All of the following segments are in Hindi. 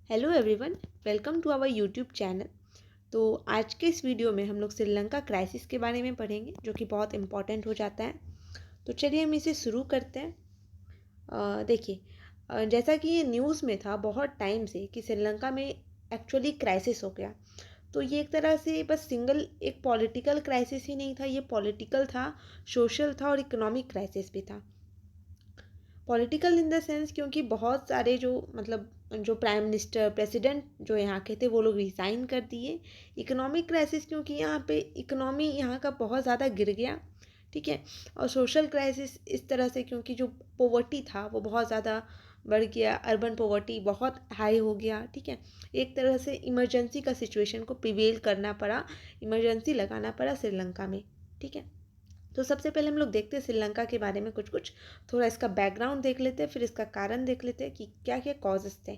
Hello everyone, welcome to our YouTube channel. तो आज के इस वीडियो में हम लोग श्रीलंका क्राइसिस के बारे में पढ़ेंगे, जो कि बहुत इम्पॉर्टेंट हो जाता है। तो चलिए हम इसे शुरू करते हैं। देखिए, जैसा कि ये न्यूज़ में था बहुत टाइम से कि श्रीलंका में एक्चुअली क्राइसिस हो गया। तो ये एक तरह से बस सिंगल एक पॉलिटिकल क्राइसिस ही नहीं था, ये पॉलिटिकल था, सोशल था और इकोनॉमिक क्राइसिस भी था। पॉलिटिकल इन द सेंस क्योंकि बहुत सारे जो प्राइम मिनिस्टर प्रेसिडेंट जो यहाँ के थे वो लोग रिज़ाइन कर दिए। इकोनॉमिक क्राइसिस क्योंकि यहाँ पे इकोनॉमी यहाँ का बहुत ज़्यादा गिर गया, ठीक है। और सोशल क्राइसिस इस तरह से क्योंकि जो पोवर्टी था वो बहुत ज़्यादा बढ़ गया, अर्बन पोवर्टी बहुत हाई हो गया, ठीक है। एक तरह से इमरजेंसी का सिचुएशन को प्रिवेल करना पड़ा, इमरजेंसी लगाना पड़ा श्रीलंका में, ठीक है। तो सबसे पहले हम लोग देखते हैं श्रीलंका के बारे में कुछ थोड़ा इसका बैकग्राउंड देख लेते हैं, फिर इसका कारण देख लेते हैं कि क्या क्या कॉजेस थे।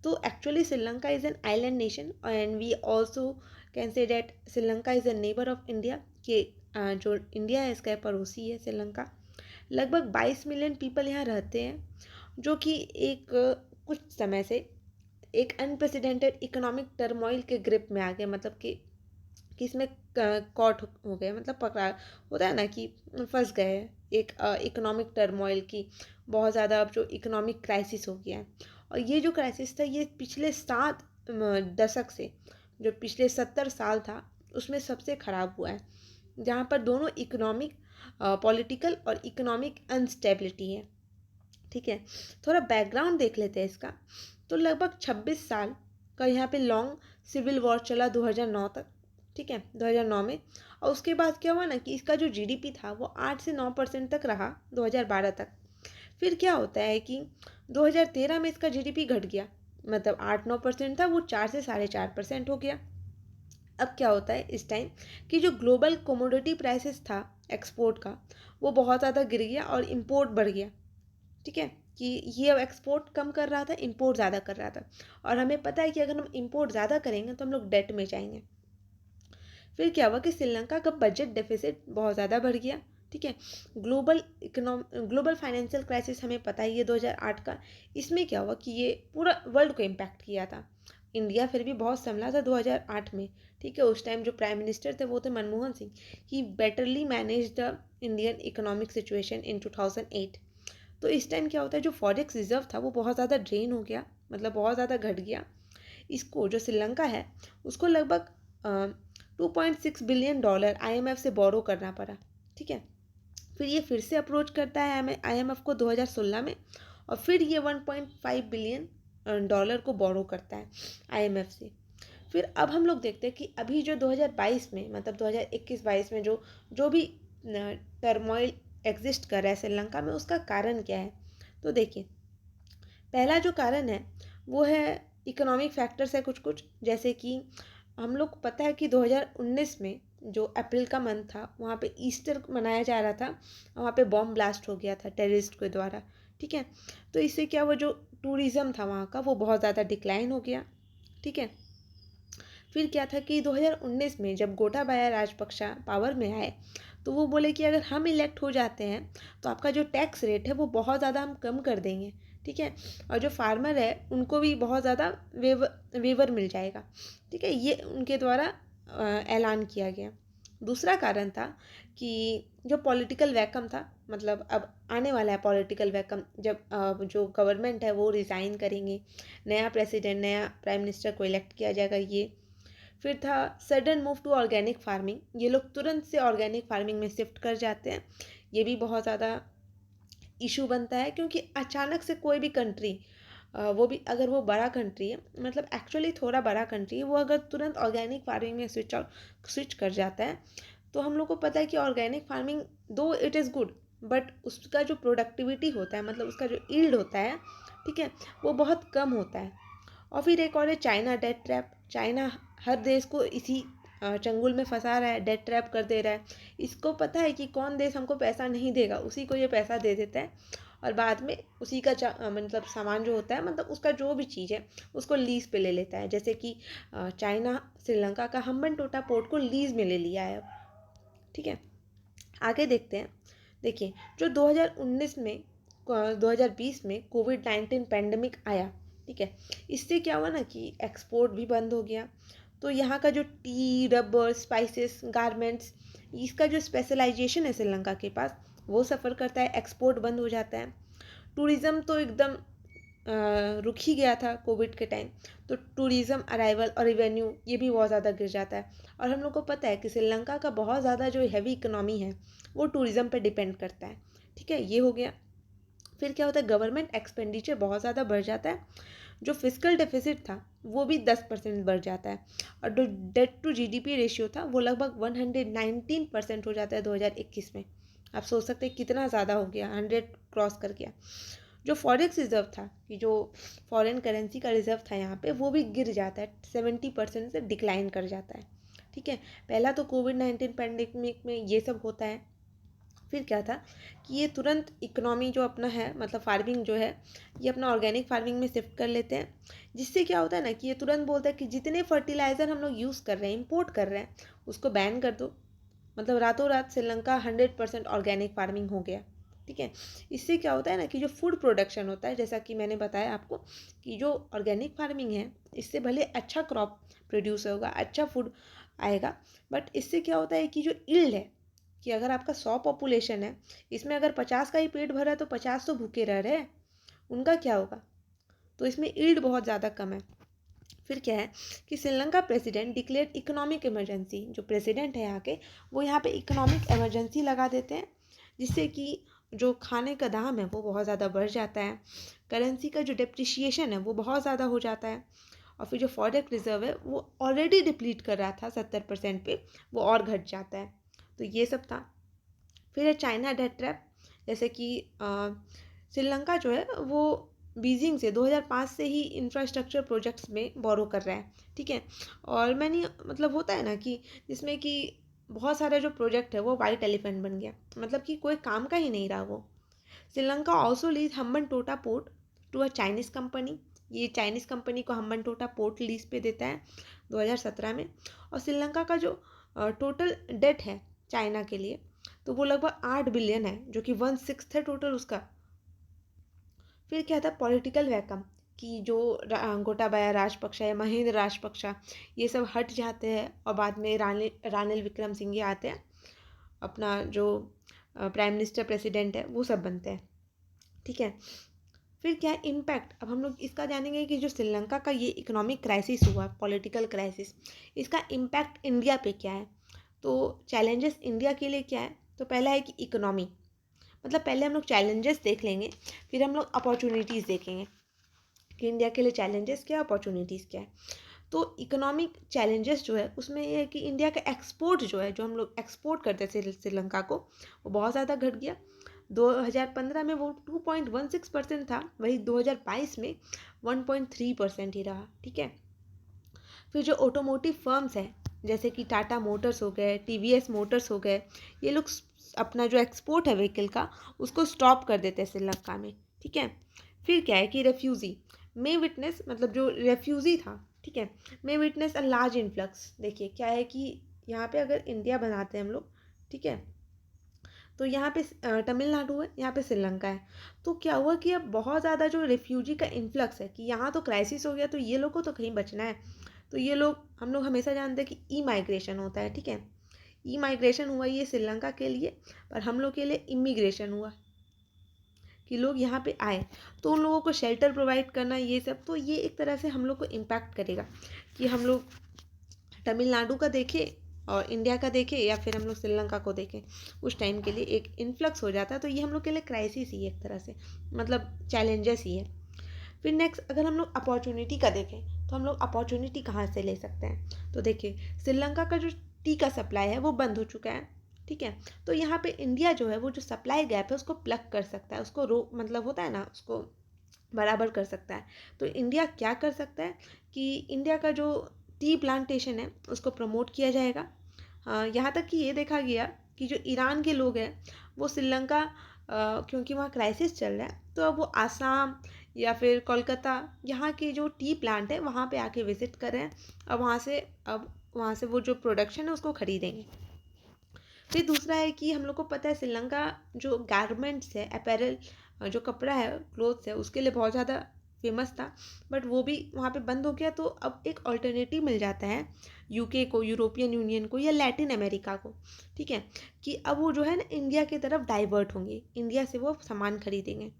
तो actually Sri Lanka is an island nation and we also can say that Sri Lanka is a neighbour of India, कि जो इंडिया है इसका पड़ोसी है श्रीलंका। लगभग 22 मिलियन पीपल यहाँ रहते हैं, जो कि एक कुछ समय से एक अनप्रेसिडेंटेड इकोनॉमिक टर्मोइल के ग्रिप में आ गए, मतलब कि इसमें कॉट हो गए, मतलब पकड़ा होता है ना कि फंस गए एक इकोनॉमिक टर्मोइल की। बहुत ज़्यादा अब जो इकोनॉमिक क्राइसिस हो गया है, और ये जो क्राइसिस था ये पिछले 7 दशक से, जो पिछले 70 साल था उसमें सबसे ख़राब हुआ है, जहाँ पर दोनों इकोनॉमिक पॉलिटिकल और इकोनॉमिक अनस्टेबिलिटी है, ठीक है। थोड़ा बैकग्राउंड देख लेते हैं इसका। तो लगभग 26 साल का यहाँ पे लॉन्ग सिविल वॉर चला 2009 तक, ठीक है, 2009 में। और उसके बाद क्या हुआ ना कि इसका जो जीडीपी था वो 8 से 9% तक रहा 2012 तक। फिर क्या होता है कि 2013 में इसका जीडीपी घट गया, मतलब 8-9% था वो 4 से 4.5% हो गया। अब क्या होता है इस टाइम कि जो ग्लोबल कोमोडिटी प्राइसेस था एक्सपोर्ट का, वो बहुत ज़्यादा गिर गया और इम्पोर्ट बढ़ गया, ठीक है। कि ये अब एक्सपोर्ट कम कर रहा था, इंपोर्ट ज़्यादा कर रहा था। और हमें पता है कि अगर हम इंपोर्ट ज़्यादा करेंगे तो हम लोग डेट में जाएंगे। फिर क्या हुआ कि श्रीलंका का बजट डेफिसिट बहुत ज़्यादा बढ़ गया, ठीक है। ग्लोबल फाइनेंशियल क्राइसिस हमें पता ही है 2008 का। इसमें क्या हुआ कि ये पूरा वर्ल्ड को इम्पैक्ट किया था। इंडिया फिर भी बहुत संभला था 2008 में, ठीक है। उस टाइम जो प्राइम मिनिस्टर थे वो थे Manmohan Singh. He betterly manage the Indian economic situation in 2008। तो इस टाइम क्या होता है, जो फॉरेक्स रिजर्व था वो बहुत ज़्यादा ड्रेन हो गया, मतलब बहुत ज़्यादा घट गया। इसको जो श्रीलंका है उसको लगभग 2.6 बिलियन डॉलर IMF से बोरो करना पड़ा, ठीक है। फिर ये फिर से अप्रोच करता है IMF को 2016 में, और फिर ये 1.5 बिलियन डॉलर को बोरो करता है IMF से। फिर अब हम लोग देखते हैं कि अभी जो 2022 में, मतलब 2021-22 में जो जो भी टर्मोइल एग्जिस्ट कर रहा है श्रीलंका में, उसका कारण क्या है। तो देखिए, पहला जो कारण है वो है इकोनॉमिक फैक्टर्स है कुछ जैसे कि हम लोग को पता है कि 2019 में जो अप्रैल का मंथ था वहाँ पे ईस्टर मनाया जा रहा था, वहाँ पे बॉम्ब ब्लास्ट हो गया था टेररिस्ट के द्वारा, ठीक है। तो इससे क्या हुआ, जो टूरिज़्म था वहाँ का वो बहुत ज़्यादा डिक्लाइन हो गया, ठीक है। फिर क्या था कि 2019 में जब गोटाबाया राजपक्षा पावर में आए तो वो बोले कि अगर हम इलेक्ट हो जाते हैं तो आपका जो टैक्स रेट है वो बहुत ज़्यादा हम कम कर देंगे, ठीक है। और जो फार्मर है उनको भी बहुत ज़्यादा वेवर मिल जाएगा, ठीक है। ये उनके द्वारा ऐलान किया गया। दूसरा कारण था कि जो पॉलिटिकल वैकम था, मतलब अब आने वाला है पॉलिटिकल वैकम, जब जो गवर्नमेंट है वो रिज़ाइन करेंगे, नया प्रेसिडेंट नया प्राइम मिनिस्टर को इलेक्ट किया जाएगा, ये। फिर था sudden move to organic farming, ये लोग तुरंत से ऑर्गेनिक फार्मिंग में शिफ्ट कर जाते हैं। ये भी बहुत ज़्यादा इशू बनता है क्योंकि अचानक से कोई भी कंट्री, वो भी अगर वो बड़ा कंट्री है, मतलब एक्चुअली थोड़ा बड़ा कंट्री है, वो अगर तुरंत ऑर्गेनिक फार्मिंग में स्विच कर जाता है, तो हम लोग को पता है कि ऑर्गेनिक फार्मिंग दो इट इज़ गुड, बट उसका जो प्रोडक्टिविटी होता है, मतलब उसका जो ईल्ड होता है, ठीक है, वो बहुत कम होता है। और फिर एक और है चाइना डेट ट्रैप। चाइना हर देश को इसी चंगुल में फंसा रहा है, डेट ट्रैप कर दे रहा है। इसको पता है कि कौन देश हमको पैसा नहीं देगा, उसी को ये पैसा दे देता है, और बाद में उसी का मतलब सामान जो होता है, मतलब उसका जो भी चीज़ है उसको लीज पे ले लेता है। जैसे कि चाइना श्रीलंका का हम्बनटोटा पोर्ट को लीज में ले लिया है अब, ठीक है। आगे देखते हैं। देखिए, जो 2019 में 2020 में कोविड-19 पैंडेमिक आया, ठीक है। इससे क्या हुआ ना कि एक्सपोर्ट भी बंद हो गया। तो यहाँ का जो टी, रबर, स्पाइसेस, गारमेंट्स, इसका जो स्पेशलाइजेशन है श्रीलंका के पास, वो सफ़र करता है, एक्सपोर्ट बंद हो जाता है। टूरिज़्म तो एकदम रुक ही गया था कोविड के टाइम। तो टूरिज़्म अराइवल और रेवेन्यू ये भी बहुत ज़्यादा गिर जाता है। और हम लोग को पता है कि श्रीलंका का बहुत ज़्यादा जो हैवी इकोनॉमी है वो टूरिज़्म पे डिपेंड करता है, ठीक है। ये हो गया। फिर क्या होता है, गवर्नमेंट एक्सपेंडिचर बहुत ज़्यादा बढ़ जाता है। जो फिजिकल डेफिसिट था वो भी 10% बढ़ जाता है। और जो डेट टू जीडीपी रेशियो था वो लगभग 119% हो जाता है 2021 में। आप सोच सकते हैं कितना ज़्यादा हो गया, 100 क्रॉस कर गया। जो फॉरेक्स रिजर्व था, कि जो फॉरेन करेंसी का रिजर्व था यहाँ पे, वो भी गिर जाता है, 70% से डिक्लाइन कर जाता है, ठीक है। पहला तो कोविड-19 पैंडेमिक में ये सब होता है। फिर क्या था कि ये तुरंत इकोनॉमी जो अपना है, मतलब फार्मिंग जो है, ये अपना ऑर्गेनिक फार्मिंग में शिफ्ट कर लेते हैं। जिससे क्या होता है ना कि ये तुरंत बोलता है कि जितने फर्टिलाइज़र हम लोग यूज़ कर रहे हैं, इंपोर्ट कर रहे हैं, उसको बैन कर दो। मतलब रातों रात श्रीलंका 100% ऑर्गेनिक फार्मिंग हो गया, ठीक है। इससे क्या होता है ना कि जो फूड प्रोडक्शन होता है, जैसा कि मैंने बताया आपको कि जो ऑर्गेनिक फार्मिंग है, इससे भले अच्छा क्रॉप प्रोड्यूस होगा, अच्छा फूड आएगा, बट इससे क्या होता है कि जो ईल्ड है, कि अगर आपका 100 पॉपुलेशन है, इसमें अगर 50 का ही पेट भरा है तो 50 तो भूखे रह रहे हैं, उनका क्या होगा। तो इसमें ईल्ड बहुत ज़्यादा कम है। फिर क्या है कि Sri Lanka president declare economic emergency. जो प्रेसिडेंट है यहाँ के, वो यहाँ पे इकोनॉमिक इमरजेंसी लगा देते हैं, जिससे कि जो खाने का दाम है वो बहुत ज़्यादा बढ़ जाता है। करेंसी का जो डिप्रिशिएशन है वो बहुत ज़्यादा हो जाता है। और फिर जो फॉरेक्स रिजर्व है वो ऑलरेडी डिप्लीट कर रहा था 70% पे, वो और घट जाता है। तो ये सब था। फिर है चाइना डेट ट्रैप। जैसे कि श्रीलंका जो है वो बीजिंग से 2005 से ही इंफ्रास्ट्रक्चर प्रोजेक्ट्स में बोरो कर रहा है, ठीक है। और मैंने मतलब होता है ना कि जिसमें कि बहुत सारे जो प्रोजेक्ट है वो वाइट एलिफेंट बन गया, मतलब कि कोई काम का ही नहीं रहा वो। Sri Lanka also lease Hambantota port to a Chinese company. ये चाइनीज़ कंपनी को हम्बन टोटा पोर्ट लीज पे देता है 2017 में। और श्रीलंका का जो टोटल डेट है चाइना के लिए, तो वो लगभग 8 बिलियन है, जो कि 1/6 है टोटल उसका। फिर क्या था, पॉलिटिकल वैकम, कि जो गोटाबाया राजपक्षा या महेंद्र राजपक्षा, ये सब हट जाते हैं और बाद में रानिल विक्रमसिंघे आते हैं, अपना जो प्राइम मिनिस्टर प्रेसिडेंट है वो सब बनते हैं, ठीक है। फिर क्या है इम्पैक्ट। अब हम लोग इसका जानेंगे कि जो श्रीलंका का ये इकोनॉमिक क्राइसिस हुआ, पॉलिटिकल क्राइसिस, इसका इम्पैक्ट इंडिया पे क्या है। तो चैलेंजेस इंडिया के लिए क्या है, तो पहला है कि इकोनॉमी। मतलब पहले हम लोग चैलेंजेस देख लेंगे, फिर हम लोग अपॉर्चुनिटीज़ देखेंगे कि इंडिया के लिए चैलेंजेस क्या है, अपॉर्चुनिटीज़ क्या है। तो इकोनॉमिक चैलेंजेस जो है उसमें ये है कि इंडिया का एक्सपोर्ट जो है, जो हम लोग एक्सपोर्ट करते थे श्रीलंका को, वो बहुत ज़्यादा घट गया। 2015 में वो 2.16% था, वही 2022 में 1.3% ही रहा, ठीक है। फिर जो ऑटोमोटिव फर्म्स हैं, जैसे कि टाटा मोटर्स हो गए, टीवीएस मोटर्स हो गए, ये लोग अपना जो एक्सपोर्ट है व्हीकल का, उसको स्टॉप कर देते हैं श्रीलंका में, ठीक है। फिर क्या है कि रेफ्यूज़ी में विटनेस, मतलब जो रेफ्यूज़ी था, ठीक है, में विटनेस अ लार्ज इन्फ्लक्स। देखिए क्या है कि यहाँ पे अगर इंडिया बनाते हैं हम लोग, ठीक है, तो यहाँ पे तमिलनाडु है, यहाँ पे श्रीलंका है। तो क्या हुआ कि अब बहुत ज़्यादा जो रेफ्यूजी का इन्फ्लक्स है, कि यहाँ तो क्राइसिस हो गया तो ये लोग को तो कहीं बचना है। तो ये लोग, हम लोग हमेशा जानते हैं कि ई माइग्रेशन होता है, ठीक है। ई माइग्रेशन हुआ ये श्रीलंका के लिए, पर हम लोग के लिए इमिग्रेशन हुआ, कि लोग यहाँ पे आए, तो उन लोगों को शेल्टर प्रोवाइड करना, ये सब। तो ये एक तरह से हम लोग को इम्पैक्ट करेगा, कि हम लोग तमिलनाडु का देखें और इंडिया का देखें, या फिर हम लोग श्रीलंका को देखें, उस टाइम के लिए एक इन्फ्लक्स हो जाता है। तो ये हम लोग के लिए क्राइसिस ही है एक तरह से, मतलब चैलेंजेस ही है। फिर नेक्स्ट अगर हम लोग अपॉर्चुनिटी का देखें, तो हम लोग अपॉर्चुनिटी कहाँ से ले सकते हैं। तो देखिए श्रीलंका का जो टी का सप्लाई है वो बंद हो चुका है, ठीक है। तो यहाँ पे इंडिया जो है वो जो सप्लाई गैप है उसको प्लग कर सकता है, उसको मतलब होता है ना, उसको बराबर कर सकता है। तो इंडिया क्या कर सकता है कि इंडिया का जो टी प्लांटेशन है उसको प्रमोट किया जाएगा। यहाँ तक कि ये देखा गया कि जो ईरान के लोग हैं वो श्रीलंका, क्योंकि वहाँ क्राइसिस चल रहा है, तो अब वो आसाम या फिर कोलकाता, यहाँ के जो टी प्लांट है वहाँ पे आके विज़िट कर रहे हैं। अब वहाँ से वो जो प्रोडक्शन है उसको खरीदेंगे। फिर दूसरा है कि हम लोग को पता है श्रीलंका जो गारमेंट्स है, अपैरल, जो कपड़ा है, क्लोथ्स है, उसके लिए बहुत ज़्यादा फेमस था, बट वो भी वहाँ पे बंद हो गया। तो अब एक ऑल्टरनेटिव मिल जाता है यूके को, यूरोपियन यूनियन को या लैटिन अमेरिका को, ठीक है, कि अब वो जो है ना इंडिया की तरफ डाइवर्ट होंगे, इंडिया से वो सामान खरीदेंगे,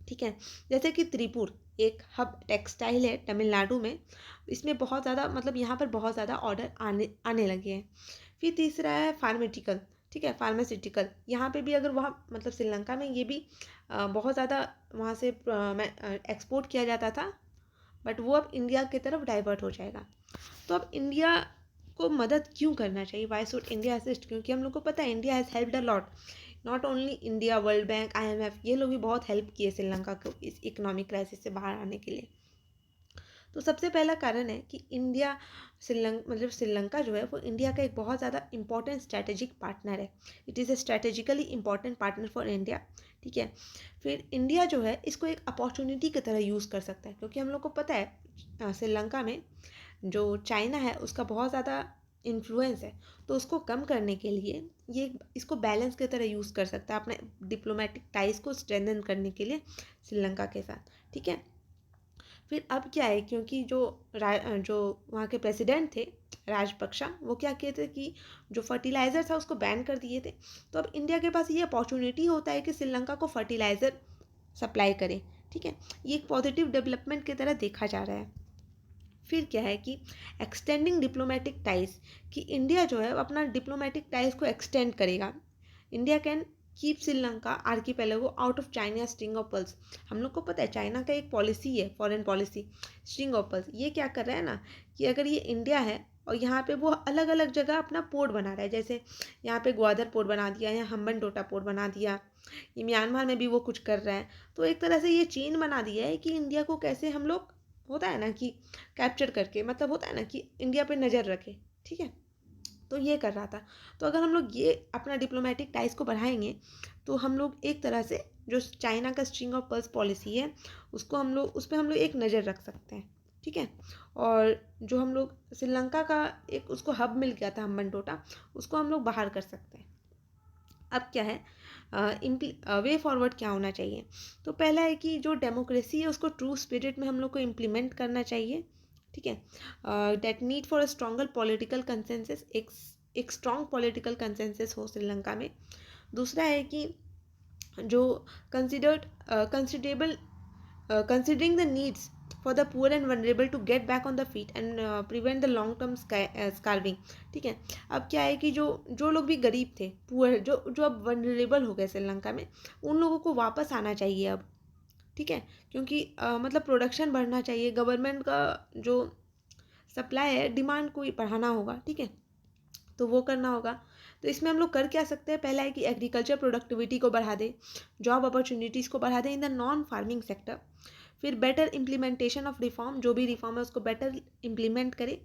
ठीक है। जैसे कि त्रिपुर एक हब टेक्सटाइल है तमिलनाडु में, इसमें बहुत ज़्यादा मतलब यहाँ पर बहुत ज़्यादा ऑर्डर आने आने लगे हैं। फिर तीसरा है फार्मेटिकल, ठीक है, फार्मास्यूटिकल, यहाँ पे भी अगर वहाँ मतलब श्रीलंका में ये भी बहुत ज़्यादा वहाँ से एक्सपोर्ट किया जाता था, बट वो अब इंडिया की तरफ डाइवर्ट हो जाएगा। तो अब इंडिया को मदद क्यों करना चाहिए, वाई शुड इंडिया असिस्ट, क्योंकि हम लोग को पता है India has helped a lot, not only India, world bank, IMF, ये लोग भी बहुत हेल्प किए श्रीलंका को इस इकोनॉमिक क्राइसिस से बाहर आने के लिए। तो सबसे पहला कारण है कि इंडिया श्रीलंका जो है वो इंडिया का एक बहुत ज़्यादा इंपॉर्टेंट स्ट्रैटेजिक पार्टनर है। It is a strategically important partner for India, ठीक है। फिर इंडिया जो है इसको एक अपॉर्चुनिटी की तरह यूज़ कर सकता है, क्योंकि हम लोग को पता है श्रीलंका में जो चाइना है उसका बहुत ज़्यादा इन्फ्लुएंस है, तो उसको कम करने के लिए ये इसको बैलेंस की तरह यूज़ कर सकता है अपने डिप्लोमेटिक टाइज को स्ट्रेंथन करने के लिए श्रीलंका के साथ, ठीक है। फिर अब क्या है, क्योंकि जो वहाँ के प्रेसिडेंट थे राजपक्षा, वो क्या किए थे कि जो फर्टिलाइज़र था उसको बैन कर दिए थे। तो अब इंडिया के पास ये अपॉर्चुनिटी होता है कि श्रीलंका को फर्टिलाइज़र सप्लाई करें, ठीक है। ये एक पॉजिटिव डेवलपमेंट की तरह देखा जा रहा है। फिर क्या है कि एक्सटेंडिंग डिप्लोमेटिक टाइज, कि इंडिया जो है अपना डिप्लोमेटिक टाइज को एक्सटेंड करेगा। India can keep Sri Lanka archipelago out of China string of pearls. हम लोग को पता है चाइना का एक पॉलिसी है, foreign policy, string of pearls. ये क्या कर रहा है ना कि अगर ये इंडिया है और यहाँ पे वो अलग अलग जगह अपना पोर्ट बना रहा है, जैसे यहाँ पे ग्वादर पोर्ट बना दिया, यहाँ हम्बनटोटा पोर्ट बना दिया, ये म्यांमार में भी वो कुछ कर रहा है। तो एक तरह से ये चेन बना दिया है कि इंडिया को कैसे हम लोग, होता है ना कि कैप्चर करके, मतलब होता है ना कि इंडिया पे नज़र रखे, ठीक है। तो ये कर रहा था। तो अगर हम लोग ये अपना डिप्लोमेटिक टाइज को बढ़ाएंगे तो हम लोग एक तरह से जो चाइना का स्ट्रिंग ऑफ पर्ल्स पॉलिसी है उसको हम लोग, उस पर हम लोग एक नज़र रख सकते हैं, ठीक है। और जो हम लोग श्रीलंका का एक उसको हब मिल गया था हम्बनटोटा, उसको हम लोग बाहर कर सकते हैं। अब क्या है वे फॉरवर्ड क्या होना चाहिए, तो पहला है कि जो डेमोक्रेसी है उसको ट्रू स्पिरिट में हम लोग को इम्प्लीमेंट करना चाहिए, ठीक है। That need for a stronger political consensus, एक स्ट्रॉन्ग पॉलिटिकल कंसेंसस हो श्रीलंका में। दूसरा है कि जो considerable considering the needs for the poor and vulnerable to get back on the feet and prevent the long term starving, ठीक है। अब क्या है कि जो जो लोग भी गरीब थे, पुअर, जो जो अब वनरेबल हो गए श्रीलंका में, उन लोगों को वापस आना चाहिए अब, ठीक है। क्योंकि मतलब प्रोडक्शन बढ़ना चाहिए, गवर्नमेंट का जो सप्लाई है डिमांड को बढ़ाना होगा, ठीक है, तो वो करना होगा। तो इसमें हम लोग कर क्या सकते हैं, पहला है कि एग्रीकल्चर प्रोडक्टिविटी को बढ़ा दें, जॉब अपॉर्चुनिटीज़ को बढ़ा दें in the non farming sector. फिर बेटर इम्प्लीमेंटेशन ऑफ रिफॉर्म, जो भी रिफॉर्म है उसको बेटर इम्प्लीमेंट करें।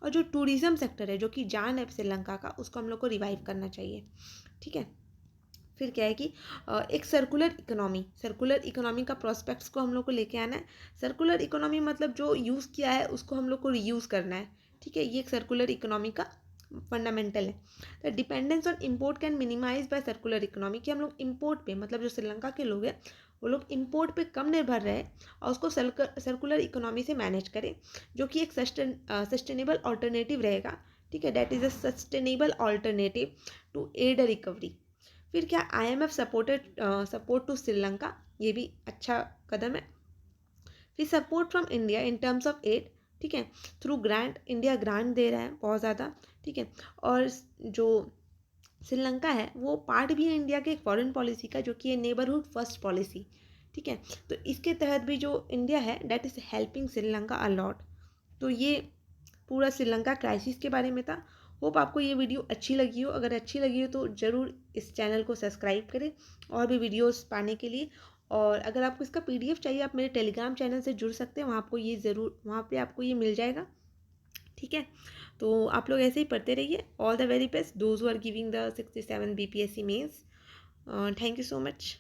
और जो टूरिज़्म सेक्टर है जो कि जान है श्रीलंका का, उसको हम लोग को रिवाइव करना चाहिए, ठीक है। फिर क्या है कि एक सर्कुलर इकोनॉमी का प्रोस्पेक्ट्स को हम लोग को लेके आना है। सर्कुलर इकोनॉमी मतलब जो यूज़ किया है उसको हम लोग को रीयूज़ करना है, ठीक है। ये एक सर्कुलर इकोनॉमी का फंडामेंटल है। The dependence on import can minimise by circular economy, कि हम लोग इम्पोर्ट पे, मतलब जो श्रीलंका के लोग हैं वो लोग इम्पोर्ट पे कम निर्भर रहे और उसको सर्कुलर इकोनॉमी से मैनेज करें, जो कि एक सस्टेनेबल ऑल्टरनेटिव रहेगा, ठीक है। That is a sustainable alternative to aid a recovery. फिर क्या IMF सपोर्ट टू श्रीलंका, ये भी अच्छा कदम है। फिर support from India in terms of aid, ठीक है, थ्रू ग्रांट, इंडिया ग्रांट दे रहा है बहुत ज़्यादा, ठीक है। और जो श्रीलंका है वो पार्ट भी है इंडिया के एक फॉरेन पॉलिसी का, जो कि है नेबरहुड फर्स्ट पॉलिसी, ठीक है। तो इसके तहत भी जो इंडिया है that is helping Sri Lanka a lot. तो ये पूरा श्रीलंका क्राइसिस के बारे में था। होप आपको ये वीडियो अच्छी लगी हो, अगर अच्छी लगी हो तो ज़रूर इस चैनल को सब्सक्राइब करें और भी वीडियोस पाने के लिए। और अगर आपको इसका PDF चाहिए आप मेरे टेलीग्राम चैनल से जुड़ सकते हैं, वहाँ पे आपको ये मिल जाएगा, ठीक है। तो आप लोग ऐसे ही पढ़ते रहिए। All the very best those who are giving the 67 BPSC mains. Thank you so much.